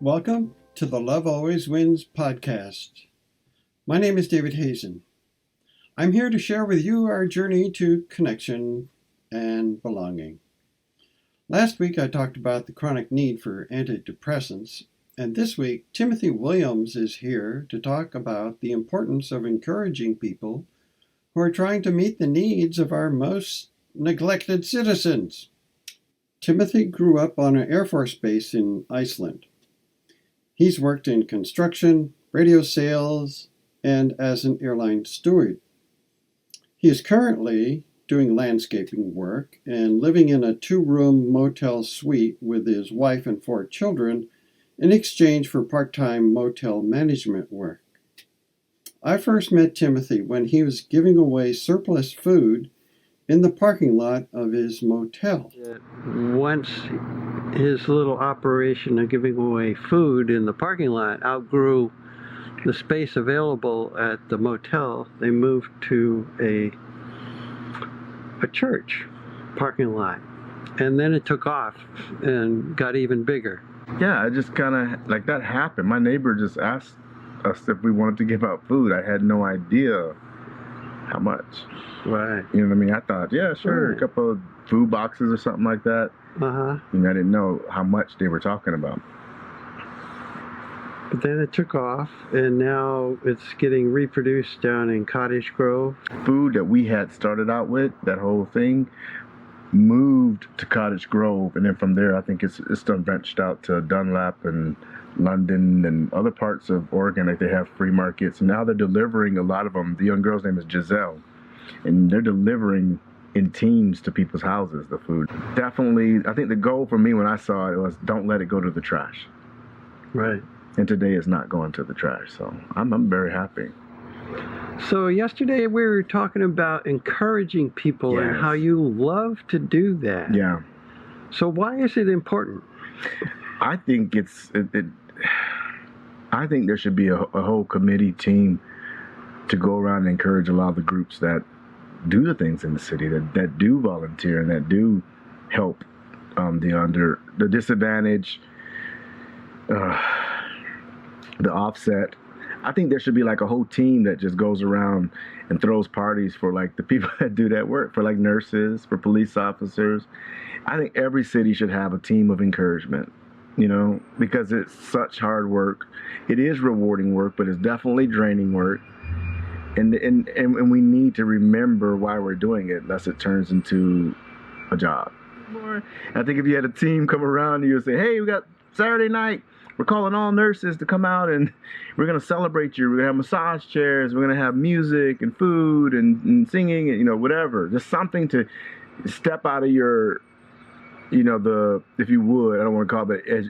Welcome to the Love Always Wins podcast. My name is David Hazen. I'm here to share with you our journey to connection and belonging. Last week I talked about the chronic need for antidepressants, and this week Timothy Williams is here to talk about the importance of encouraging people who are trying to meet the needs of our most neglected citizens. Timothy grew up on an Air Force base in Iceland. He's worked in construction, radio sales, and as an airline steward. He is currently doing landscaping work and living in a 2-room motel suite with his wife and 4 children in exchange for part-time motel management work. I first met Timothy when he was giving away surplus food in the parking lot of his motel. Once his little operation of giving away food in the parking lot outgrew the space available at the motel, they moved to a church parking lot. And then it took off and got even bigger. Yeah, it just kind of, like, that happened. My neighbor just asked us if we wanted to give out food. I had no idea how much. Right. You know what I mean? I thought, yeah, sure, Right. a couple of food boxes or something like that. Uh-huh. You know, I didn't know how much they were talking about. But then it took off, and now it's getting reproduced down in Cottage Grove. Food that we had started out with, that whole thing, moved to Cottage Grove, and then from there, I think it's done branched out to Dunlap and London and other parts of Oregon. Like, they have free markets, and now they're delivering a lot of them. The young girl's name is Giselle, and they're delivering in teams to people's houses, the food. Definitely, I think the goal for me when I saw it was, don't let it go to the trash. Right. And today it's not going to the trash, so I'm very happy. So yesterday we were talking about encouraging people and Yes. how you love to do that. Yeah, So why is it important? I think I think there should be a whole committee team to go around and encourage a lot of the groups that do the things in the city, that do volunteer and that do help the disadvantaged, the offset. I think there should be like a whole team that just goes around and throws parties for like the people that do that work, for like nurses, for police officers. I think every city should have a team of encouragement, you know, because it's such hard work. It is rewarding work, but it's definitely draining work. And we need to remember why we're doing it, lest it turns into a job. I think if you had a team come around, you would say, hey, we got Saturday night. We're calling all nurses to come out and we're going to celebrate you. We're going to have massage chairs. We're going to have music and food and singing and, you know, whatever. Just something to step out of your, you know, if you would, I don't want to call it,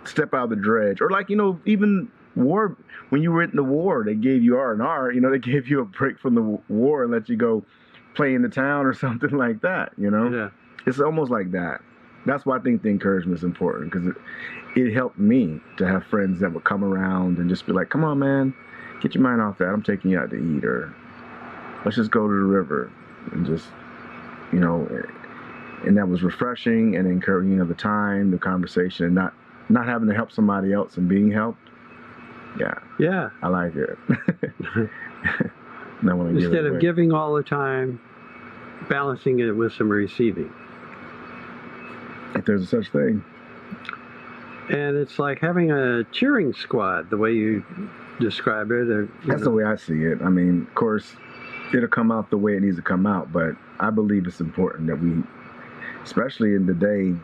step out of the dredge. Or like, you know, even war, when you were in the war, they gave you R&R, you know, they gave you a break from the war and let you go play in the town or something like that, you know? Yeah. It's almost like that. That's why I think the encouragement is important, because it helped me to have friends that would come around and just be like, come on, man, get your mind off that. I'm taking you out to eat, or let's just go to the river and just, you know, and that was refreshing and encouraging, you know, the time, the conversation, and not having to help somebody else and being helped. Yeah. Yeah. I like it. Instead of giving all the time, balancing it with some receiving. If there's a such thing. And it's like having a cheering squad, the way you describe it. That's the way I see it. I mean, of course, it'll come out the way it needs to come out, but I believe it's important that we, especially in the day,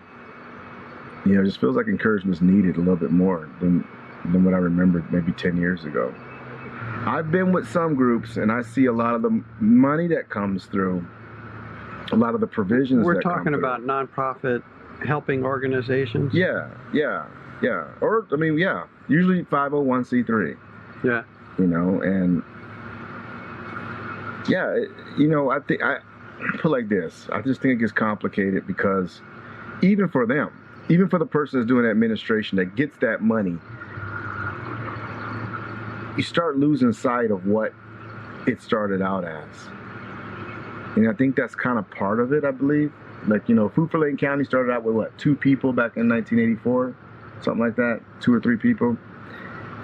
you know, it just feels like encouragement is needed a little bit more than what I remembered maybe 10 years ago. I've been with some groups, and I see a lot of the money that comes through, a lot of the provisions We're that come talking through. about nonprofit helping organizations? Yeah. Or, I mean, yeah, usually 501c3. Yeah. You know, and yeah, you know, I think I put it like this. I just think it gets complicated because even for them, even for the person that's doing administration that gets that money, you start losing sight of what it started out as. And I think that's kind of part of it, I believe. Like, you know, Food for Lane County started out with, what, 2 people back in 1984? something like that, 2 or 3 people.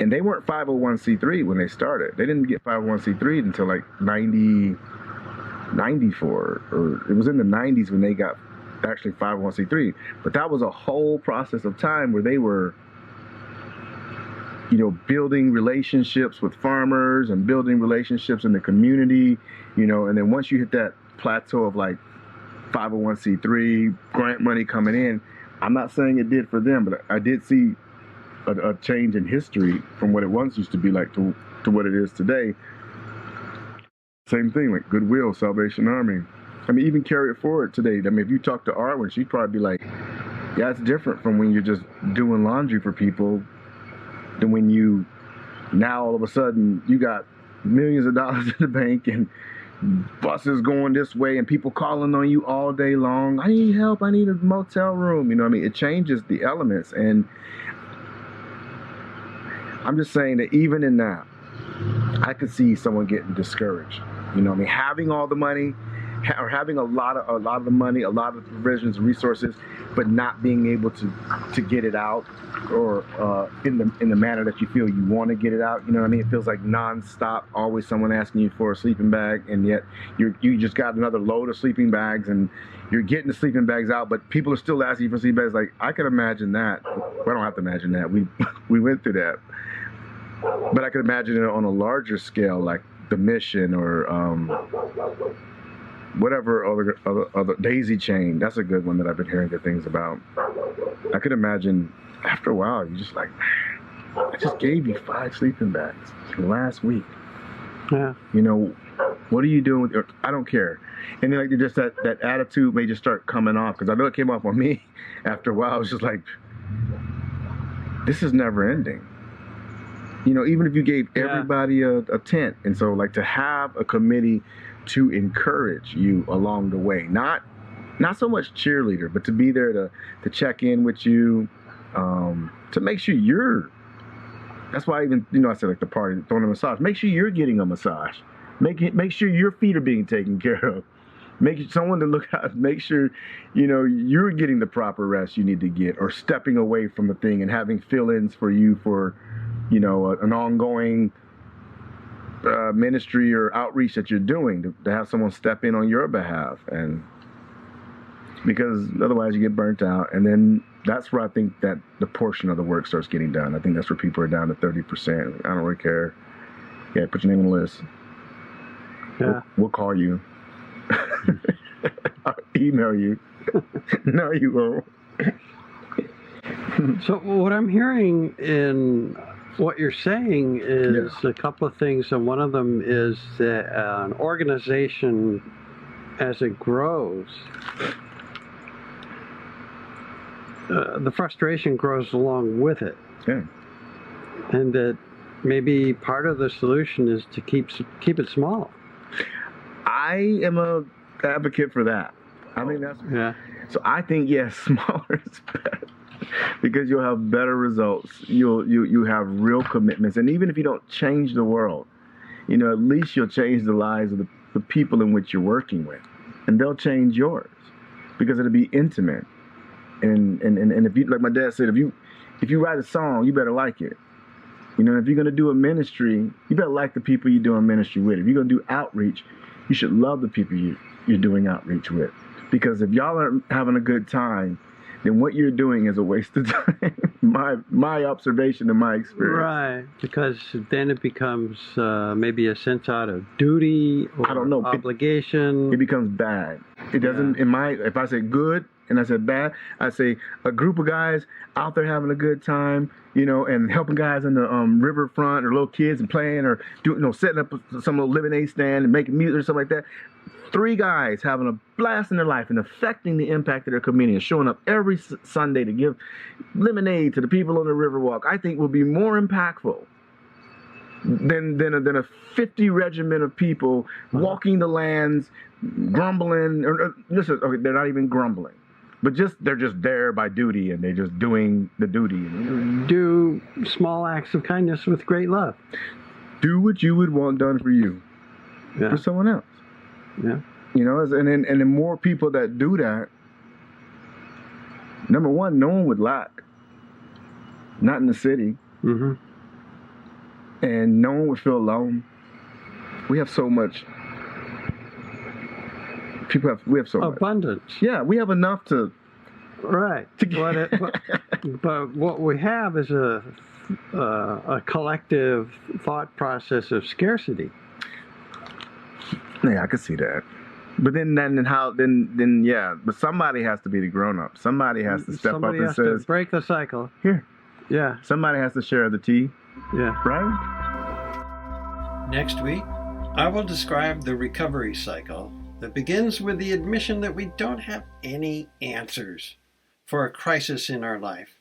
And they weren't 501c3 when they started. They didn't get 501c3 until like 94, or it was in the 90s when they got actually 501c3. But that was a whole process of time where they were, building relationships with farmers and building relationships in the community, and then once you hit that plateau of like 501c3 grant money coming in, I'm not saying it did for them, but I did see a change in history from what it once used to be like to what it is today. Same thing, like Goodwill, Salvation Army. I mean, even carry it forward today. I mean, if you talk to Arwen, she'd probably be like, yeah, it's different from when you're just doing laundry for people than when you, now all of a sudden, you got millions of dollars in the bank and buses going this way and people calling on you all day long. I need help. I need a motel room. It changes the elements. And I'm just saying that even in that, I could see someone getting discouraged. Having all the money, or having a lot of the money, a lot of the provisions and resources, but not being able to get it out, or in the manner that you feel you want to get it out. It feels like nonstop, always someone asking you for a sleeping bag, and yet you just got another load of sleeping bags, and you're getting the sleeping bags out, but people are still asking you for sleeping bags. Like, I can imagine that. Well, I don't have to imagine that. We went through that. But I could imagine it on a larger scale, like the Mission or whatever other Daisy Chain. That's a good one that I've been hearing good things about. I could imagine after a while, you're just like, I just gave you 5 sleeping bags last week. Yeah. What are you doing with I don't care. And then like just that attitude may just start coming off, because I know it came off on me after a while. I was just like, this is never ending. Even if you gave everybody a tent. And so like to have a committee to encourage you along the way, not so much cheerleader, but to be there to check in with you, to make sure that's why even, I said like the party, throwing a massage, make sure you're getting a massage, make sure your feet are being taken care of, make someone to look out, make sure, you're getting the proper rest you need to get, or stepping away from a thing and having fill-ins for you for, an ongoing ministry or outreach that you're doing, to have someone step in on your behalf. And because otherwise you get burnt out. And then that's where I think that the portion of the work starts getting done. I think that's where people are down to 30%. I don't really care. Yeah, put your name on the list. Yeah. We'll call you. I'll email you. No, you won't. So what I'm hearing in what you're saying is a couple of things, and one of them is that an organization, as it grows, the frustration grows along with it. Yeah. And that maybe part of the solution is to keep it small. I am a advocate for that. I think that's So I think smaller is better, because you'll have better results. You have real commitments, and even if you don't change the world, at least you'll change the lives of the people in which you're working with, and they'll change yours, because it'll be intimate. And if you, like my dad said, if you write a song, you better like it. If you're gonna do a ministry, you better like the people you're doing ministry with. If you're gonna do outreach, you should love the people you're doing outreach with. Because if y'all aren't having a good time, then what you're doing is a waste of time. my observation and my experience. Right, because then it becomes maybe a sense out of duty or I don't know. Obligation. It becomes bad. It doesn't. If I say good and I said bad, I say a group of guys out there having a good time, and helping guys in the riverfront, or little kids and playing, or setting up some little lemonade stand and making music or something like that. 3 guys having a blast in their life and affecting the impact of their community, and showing up every Sunday to give lemonade to the people on the Riverwalk, I think will be more impactful than a 50 regiment of people walking the lands, grumbling, or they're not even grumbling, but they're just there by duty, and they're just doing the duty. Do small acts of kindness with great love. Do what you would want done for you, for someone else. Yeah. And then more people that do that, number one, no one would lack. not in the city, Mm-hmm. and no one would feel alone. We have so much. We have so much. Abundance. Yeah, we have enough to. Right. To But what we have is a collective thought process of scarcity. Yeah, I could see that. But then yeah. But somebody has to be the grown up. Somebody has to step Somebody up and has says, to break the cycle. here. Yeah. Somebody has to share the tea, Yeah. right? Next week, I will describe the recovery cycle that begins with the admission that we don't have any answers for a crisis in our life.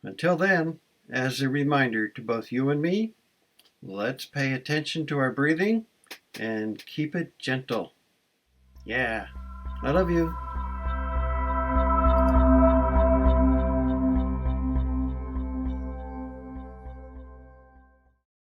Until then, as a reminder to both you and me, let's pay attention to our breathing and keep it gentle. Yeah, I love you.